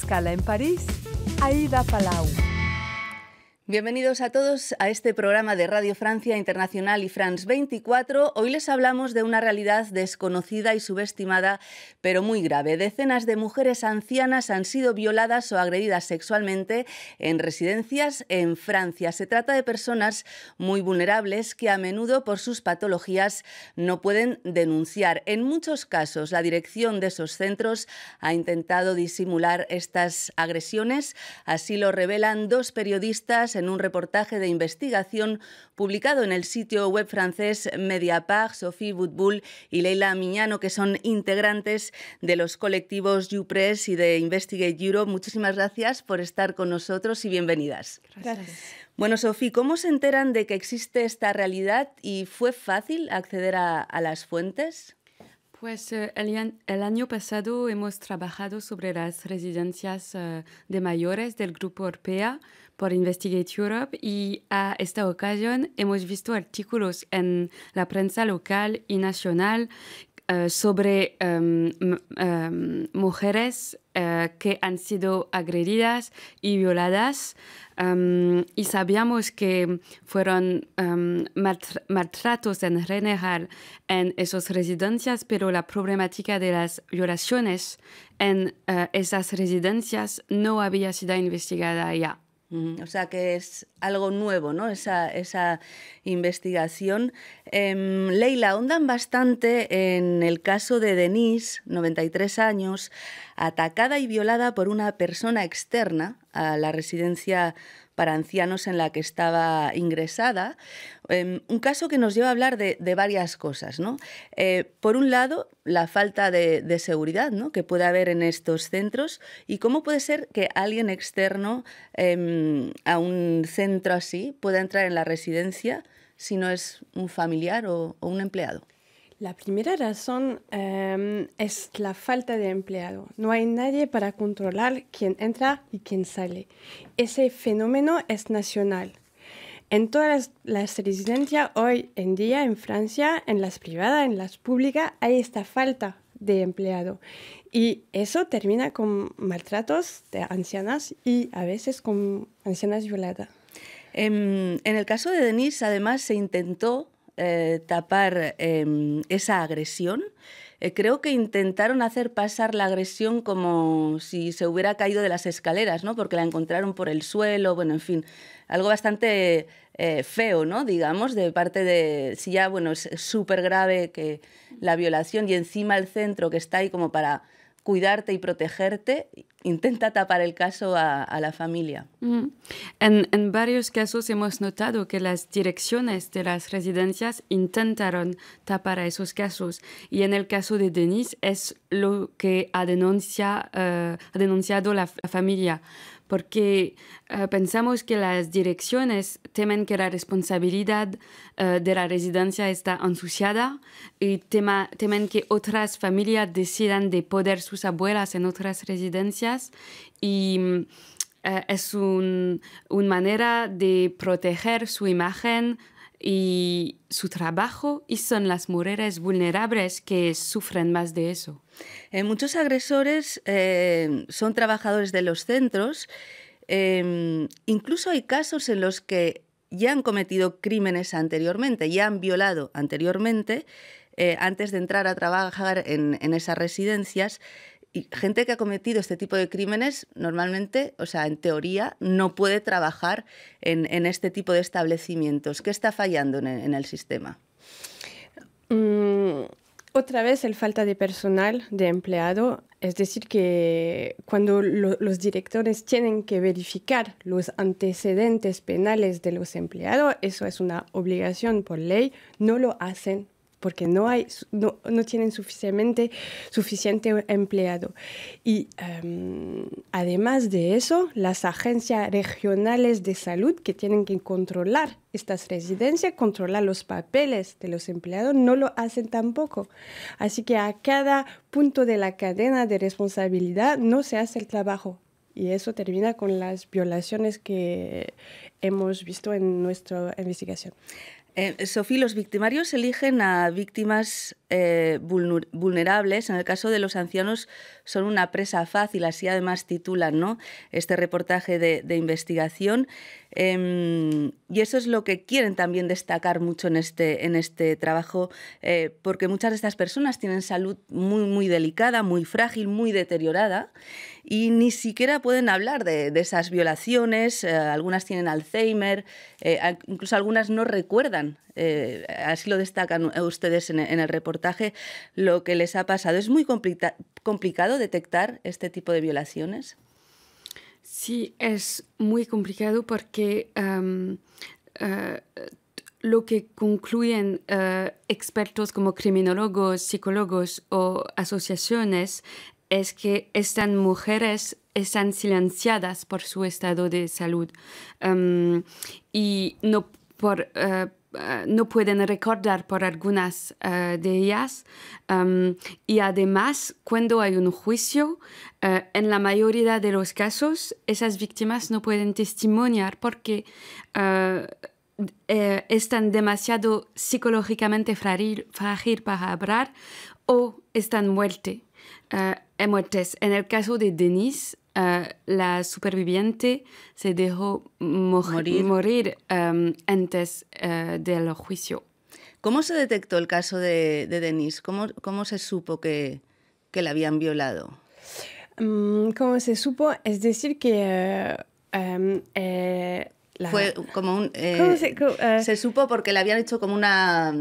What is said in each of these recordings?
escala en París, Aida Palau. Bienvenidos a todos a este programa de Radio Francia Internacional y France 24. Hoy les hablamos de una realidad desconocida y subestimada, pero muy grave. Decenas de mujeres ancianas han sido violadas o agredidas sexualmente en residencias en Francia. Se trata de personas muy vulnerables que a menudo por sus patologías no pueden denunciar. En muchos casos, la dirección de esos centros ha intentado disimular estas agresiones. Así lo revelan dos periodistas en un reportaje de investigación publicado en el sitio web francés Mediapart. Sophie Boutboul y Leila Miñano, que son integrantes de los colectivos YouPress y de Investigate Europe. Muchísimas gracias por estar con nosotros y bienvenidas. Gracias. Bueno, Sophie, ¿cómo se enteran de que existe esta realidad y fue fácil acceder a las fuentes? Pues el año pasado hemos trabajado sobre las residencias de mayores del Grupo Orpea por Investigate Europe y a esta ocasión hemos visto artículos en la prensa local y nacional sobre mujeres que han sido agredidas y violadas. Y sabíamos que fueron maltratos en general en esas residencias, pero la problemática de las violaciones en esas residencias no había sido investigada ya. O sea que es algo nuevo, ¿no? Esa investigación. Leila, ahondan bastante en el caso de Denise, 93 años, atacada y violada por una persona externa a la residencia para ancianos en la que estaba ingresada. Un caso que nos lleva a hablar de varias cosas, ¿no? Por un lado, la falta de seguridad, ¿no?, que puede haber en estos centros, y cómo puede ser que alguien externo a un centro así pueda entrar en la residencia si no es un familiar o un empleado. La primera razón es la falta de empleado. No hay nadie para controlar quién entra y quién sale. Ese fenómeno es nacional. En todas las residencias hoy en día en Francia, en las privadas, en las públicas, hay esta falta de empleado. Y eso termina con maltratos de ancianas y a veces con ancianas violadas. En el caso de Denise, además, se intentó tapar esa agresión. Creo que intentaron hacer pasar la agresión como si se hubiera caído de las escaleras, ¿no?, porque la encontraron por el suelo, bueno, en fin, algo bastante feo, ¿no?, digamos, de parte de... Si ya, bueno, es súper grave que la violación y encima el centro que está ahí como para cuidarte y protegerte, intenta tapar el caso a la familia. En varios casos hemos notado que las direcciones de las residencias intentaron tapar a esos casos. Y en el caso de Denise es lo que ha denunciado la familia. Porque pensamos que las direcciones temen que la responsabilidad de la residencia está ensuciada y temen que otras familias decidan de poner sus abuelas en otras residencias y es una manera de proteger su imagen y su trabajo, y son las mujeres vulnerables que sufren más de eso. Muchos agresores son trabajadores de los centros. Incluso hay casos en los que ya han cometido crímenes anteriormente, ya han violado anteriormente, antes de entrar a trabajar en esas residencias. Y gente que ha cometido este tipo de crímenes normalmente, o sea, en teoría, no puede trabajar en este tipo de establecimientos. ¿Qué está fallando en el sistema? Otra vez, el falta de personal, de empleado. Es decir, que cuando los directores tienen que verificar los antecedentes penales de los empleados, eso es una obligación por ley, no lo hacen porque no tienen suficiente empleado. Y además de eso, las agencias regionales de salud que tienen que controlar estas residencias, controlar los papeles de los empleados, no lo hacen tampoco. Así que a cada punto de la cadena de responsabilidad no se hace el trabajo. Y eso termina con las violaciones que hemos visto en nuestra investigación. Sofía, los victimarios eligen a víctimas vulnerables. En el caso de los ancianos son una presa fácil, así además titulan, ¿no?, este reportaje de investigación. Y eso es lo que quieren también destacar mucho en este trabajo, porque muchas de estas personas tienen salud muy delicada, muy frágil, muy deteriorada, y ni siquiera pueden hablar de esas violaciones. Algunas tienen Alzheimer, incluso algunas no recuerdan, así lo destacan ustedes en el reportaje, lo que les ha pasado. ¿Es muy complicado detectar este tipo de violaciones? Sí, es muy complicado porque lo que concluyen expertos como criminólogos, psicólogos o asociaciones es que estas mujeres están silenciadas por su estado de salud y no pueden recordar por algunas de ellas. Y además, cuando hay un juicio, en la mayoría de los casos, esas víctimas no pueden testimoniar porque están demasiado psicológicamente frágil para hablar o están muertes. En el caso de Denise, la superviviente se dejó morir antes del juicio. ¿Cómo se detectó el caso de Denise? ¿Cómo se supo que la habían violado? ¿Cómo se supo? Es decir, que... Fue como se supo porque le habían hecho como una...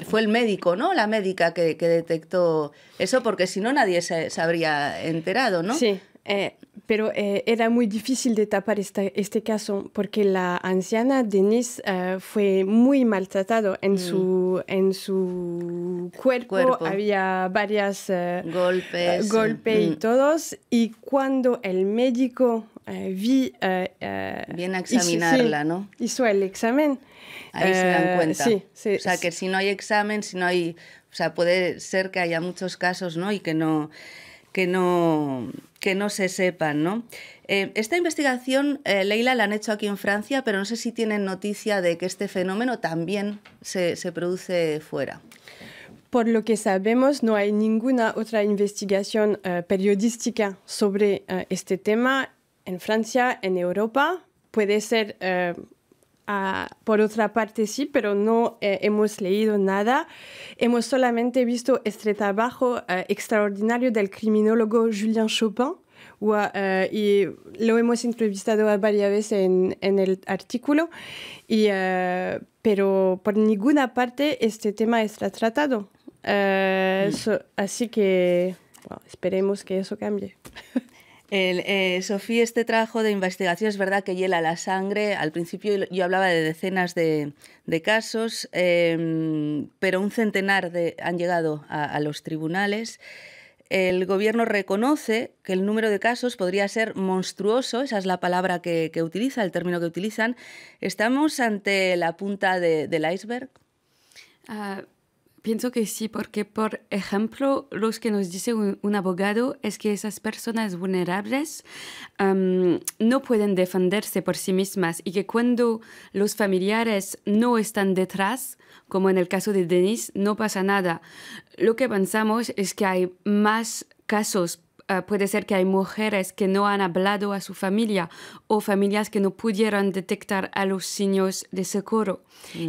fue el médico, ¿no? La médica que detectó eso, porque si no nadie se habría enterado, ¿no? Sí, pero era muy difícil de tapar este caso porque la anciana Denise fue muy maltratado en su cuerpo. Había varios golpes y todos. Y cuando el médico viene a examinarla, ¿no? Hizo el examen. Ahí se dan cuenta. Sí, o sea, que si no hay examen, si no hay... O sea, puede ser que haya muchos casos, ¿no? Y que no se sepan, ¿no? Esta investigación, Leila, la han hecho aquí en Francia, pero no sé si tienen noticia de que este fenómeno también se produce fuera. Por lo que sabemos, no hay ninguna otra investigación periodística sobre este tema en Francia, en Europa. Puede ser, por otra parte, sí, pero no hemos leído nada. Hemos solamente visto este trabajo extraordinario del criminólogo Julien Chopin, y lo hemos entrevistado varias veces en el artículo, pero por ninguna parte este tema está tratado. Así que esperemos que eso cambie. Sofía, este trabajo de investigación es verdad que hiela la sangre. Al principio yo hablaba de decenas de casos, pero un centenar han llegado a los tribunales. El gobierno reconoce que el número de casos podría ser monstruoso, esa es la palabra que utiliza, el término que utilizan. ¿Estamos ante la punta del iceberg? Pienso que sí, porque, por ejemplo, lo que nos dice un abogado es que esas personas vulnerables no pueden defenderse por sí mismas y que cuando los familiares no están detrás, como en el caso de Denise, no pasa nada. Lo que pensamos es que hay más casos. Puede ser que hay mujeres que no han hablado a su familia o familias que no pudieron detectar a los signos de socorro.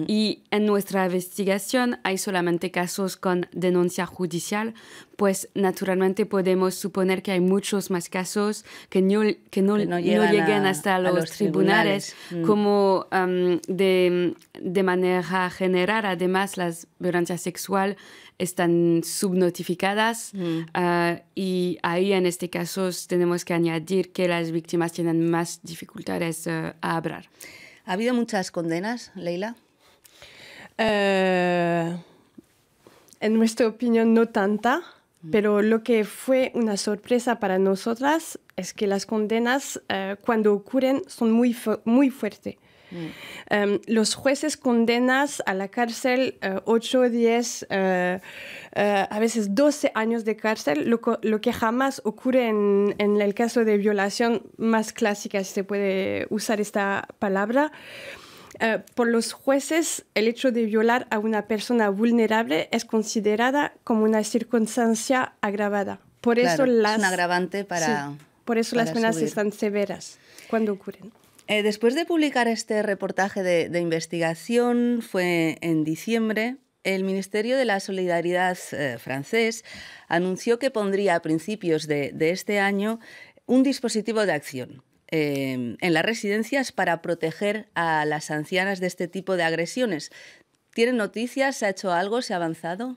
Y en nuestra investigación hay solamente casos con denuncia judicial, pues naturalmente podemos suponer que hay muchos más casos que no lleguen hasta los tribunales. Como de manera general, además, las violencias sexuales están subnotificadas y ahí en este caso tenemos que añadir que las víctimas tienen más dificultades a hablar. ¿Ha habido muchas condenas, Leila? En nuestra opinión no tanta, pero lo que fue una sorpresa para nosotras es que las condenas cuando ocurren son muy fuertes. Los jueces condenan a la cárcel 8, 10, a veces 12 años de cárcel, lo que jamás ocurre en el caso de violación más clásica, si se puede usar esta palabra. por los jueces, el hecho de violar a una persona vulnerable es considerada como una circunstancia agravada. Por claro, eso es un agravante para... Sí, por eso para las penas subir. están severas cuando ocurren. Después de publicar este reportaje de investigación, fue en diciembre, el Ministerio de la Solidaridad francés anunció que pondría a principios de este año un dispositivo de acción en las residencias para proteger a las ancianas de este tipo de agresiones. ¿Tienen noticias? ¿Se ha hecho algo? ¿Se ha avanzado?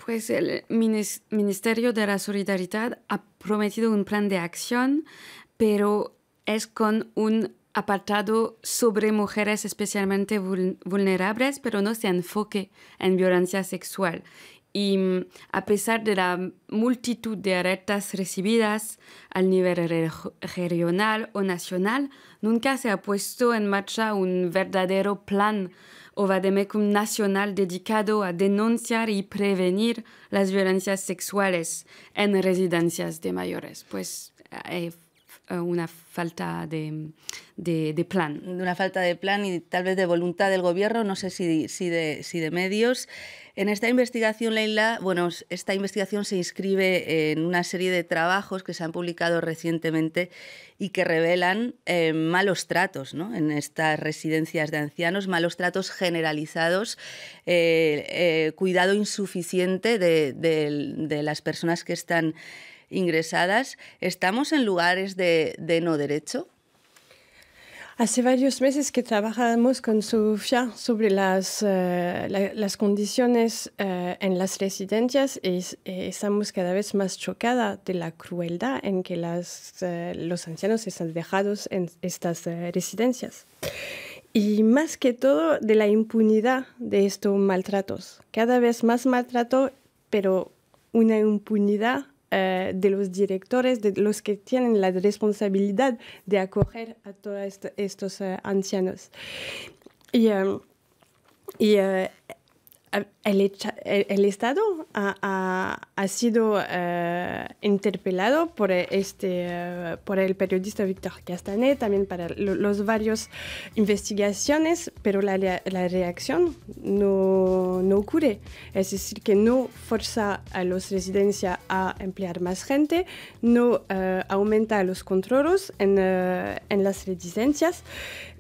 Pues el Ministerio de la Solidaridad ha prometido un plan de acción, pero es con un apartado sobre mujeres especialmente vulnerables, pero no se enfoque en violencia sexual. Y a pesar de la multitud de alertas recibidas al nivel regional o nacional, nunca se ha puesto en marcha un verdadero plan o vademecum nacional dedicado a denunciar y prevenir las violencias sexuales en residencias de mayores. Pues hay una falta de plan. Una falta de plan y tal vez de voluntad del gobierno, no sé si de medios. En esta investigación, Leila, bueno, esta investigación se inscribe en una serie de trabajos que se han publicado recientemente y que revelan malos tratos, ¿no?, en estas residencias de ancianos, malos tratos generalizados, cuidado insuficiente de las personas que están ingresadas. ¿Estamos en lugares de no derecho? Hace varios meses que trabajamos con Sofía sobre las condiciones en las residencias y estamos cada vez más chocadas de la crueldad en que los ancianos están dejados en estas residencias. Y más que todo de la impunidad de estos maltratos. Cada vez más maltrato, pero una impunidad de los directores, de los que tienen la responsabilidad de acoger a todos estos ancianos. El Estado ha sido interpelado por el periodista Víctor Castanet, también para los varios investigaciones, pero la reacción no ocurre. Es decir, que no forza a los residentes a emplear más gente, no aumenta los controles en las residencias.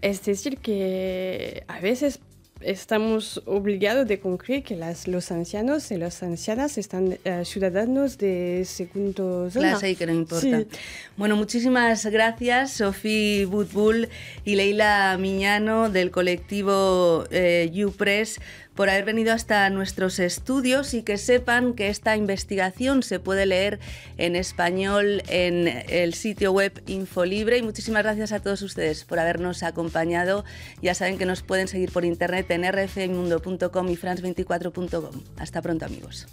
Es decir, que a veces estamos obligados de concluir que los ancianos y las ancianas están ciudadanos de segunda zona. Clase y que no importa. Sí. Bueno, muchísimas gracias, Sophie Boutboul y Leila Miñano del colectivo YouPress, por haber venido hasta nuestros estudios, y que sepan que esta investigación se puede leer en español en el sitio web Infolibre. Y muchísimas gracias a todos ustedes por habernos acompañado. Ya saben que nos pueden seguir por internet en rfmundo.com y france24.com. Hasta pronto, amigos.